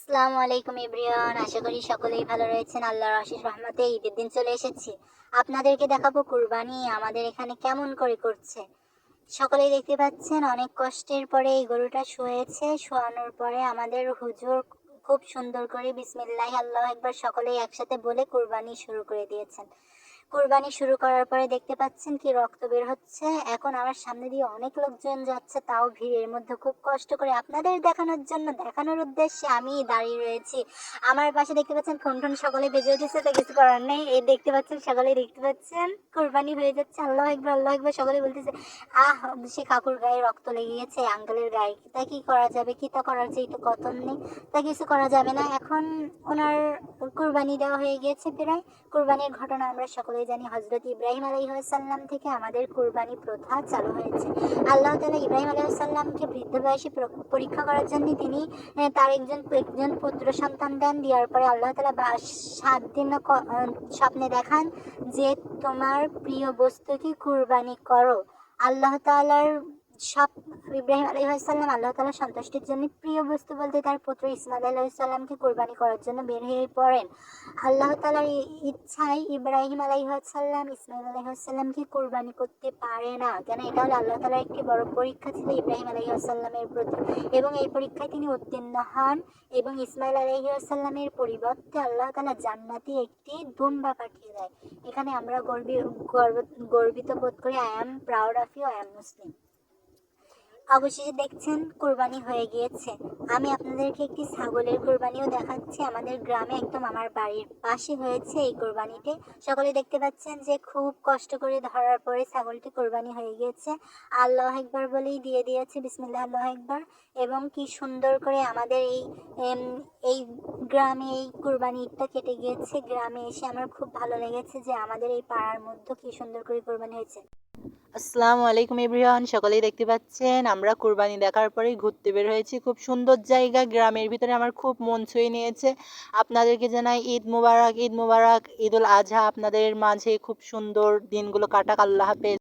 আসসালামু আলাইকুম এভরিওয়ান, আশা করি সকলেই ভালো রয়েছেন। আল্লাহর অশেষ রহমতে ঈদের দিন চলে এসেছি। আপনাদেরকে দেখাবো কুরবানি আমাদের এখানে কেমন করে করছে। সকলেই দেখতে পাচ্ছেন অনেক কষ্টের পরে এই গরুটা শোয়েছে। শোয়ানোর পরে আমাদের হুজুর খুব সুন্দর করে বিসমিল্লাহ আল্লাহু আকবার সকলেই একসাথে বলে কুরবানি শুরু করে দিয়েছেন। কুরবানি শুরু করার পরে দেখতে পাচ্ছেন কি রক্ত বের হচ্ছে। এখন আমার সামনে দিয়ে অনেক লোকজন যাচ্ছে, তাও ভিড়ের মধ্যে খুব কষ্ট করে আপনাদের দেখানোর জন্য, দেখানোর উদ্দেশ্যে আমি দাঁড়িয়ে রয়েছি। আমার পাশে দেখতে পাচ্ছেন ফোন টোন সকলে বেজে উঠেছে, তো কিছু করার নেই। এই দেখতে পাচ্ছেন, সকলে দেখতে পাচ্ছেন কুরবানি হয়ে যাচ্ছে। আল্লাহ একবার আল্লাহ একবার সকলে বলতেছে। আহ, সে কাকুর গায়ে রক্ত লেগে গেছে, আঙ্কেলের গায়ে, তা কি করা যাবে, কি তা করার যে তো কতন নেই, তা কিছু করা যাবে না। এখন ওনার কুরবানি দেওয়া হয়ে গিয়েছে প্রায়। কুরবানির ঘটনা আমরা সকলেই জানি, হজরত ইব্রাহিম আলাইহিসসালাম থেকে আমাদের কুরবানি প্রথা চালু হয়েছে। আল্লাহ তাআলা ইব্রাহিম আলাইহিসসালামকে বৃদ্ধ বয়সে পরীক্ষা করার জন্য তিনি তার একজন একজন পুত্র সন্তান দেন। দেওয়ার পরে আল্লাহ তাআলা 7 দিন স্বপ্নে দেখান যে তোমার প্রিয় বস্তুকে কুরবানি করো। আল্লাহ তাআলার সব ইব্রাহিম আলাইহিসসালাম আল্লাহ তাআলার সন্তুষ্টির জন্য প্রিয় বস্তু বলতে তার পুত্র ইসমাইল আলাইহিসসালামকে কুরবানি করার জন্য বের হয়ে পড়েন। আল্লাহ তাআলার ইচ্ছায় ইব্রাহিম আলাইহিসসালাম ইসমাইল আলাইহিসসালামকে কুরবানি করতে পারে না। কেন? এটা হলো আল্লাহ তাআলার একটি বড় পরীক্ষা ছিল ইব্রাহিম আলাইহিসসালামের প্রতি, এবং এই পরীক্ষায় তিনি উত্তীর্ণ হন। এবং ইসমাইল আলাইহিসসালামের পরিবর্তে আল্লাহ তাআলা জান্নাতি একটি দুম্বা পাঠিয়ে দেয়। এখানে আমরা গর্বিত বোধ করি। I am proud of you, I am Muslim. অবশেষে দেখছেন কুরবানি হয়ে গিয়েছে। আমি আপনাদেরকে একটি ছাগলের কুরবানিও দেখাচ্ছি। আমাদের গ্রামে একদম আমার বাড়ির পাশে হয়েছে এই কুরবানিতে। সকলে দেখতে পাচ্ছেন যে খুব কষ্ট করে ধরার পরে ছাগলটি কুরবানি হয়ে গিয়েছে। আল্লাহ একবার বলেই দিয়ে দিয়েছে, বিসমিল্লাহ আল্লাহ একবার। এবং কি সুন্দর করে আমাদের এই গ্রামে এই কুরবানি ঈদটা কেটে গিয়েছে। গ্রামে এসে আমার খুব ভালো লেগেছে যে আমাদের এই পাড়ার মধ্যে কি সুন্দর করে কুরবানি হয়েছে। আসসালামু আলাইকুম এভরিওয়ান, সকলেই দেখতে পাচ্ছেন আমরা কুরবানি দেখার পরেই ঘুরতে বের হয়েছি। খুব সুন্দর জায়গা, গ্রামের ভিতরে আমার খুব মন ছুঁয়ে নিয়েছে। আপনাদেরকে জানাই ঈদ মুবারক, ঈদ মুবারক, ঈদুল আজহা আপনাদের মাঝে খুব সুন্দর দিনগুলো কাটাক। আল্লাহ হাফেজ।